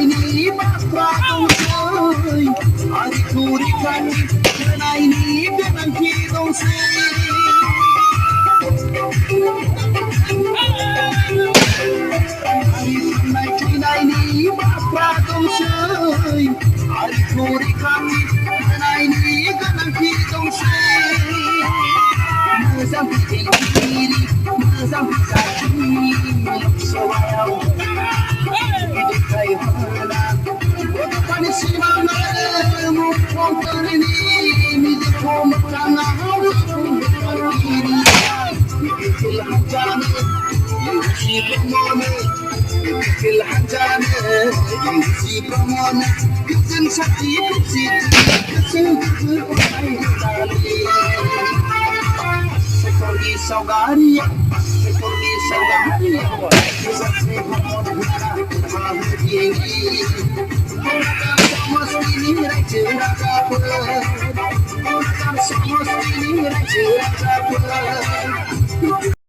ini masra dong ari kuri kan ini benang ki dong ari ini masra dong ari kuri kan ini benang ki dong Mazam diri mazam sakini sawau Kai hala pani simana mu kontani mi ko makana hawu diri Ikil hajane yusi pamone Ikil hajane yusi pamone Yusin sati yusi Yusin Seperti saudari, seperti saudari, seperti tinggi. Sama sini raja raja, sama sini raja raja.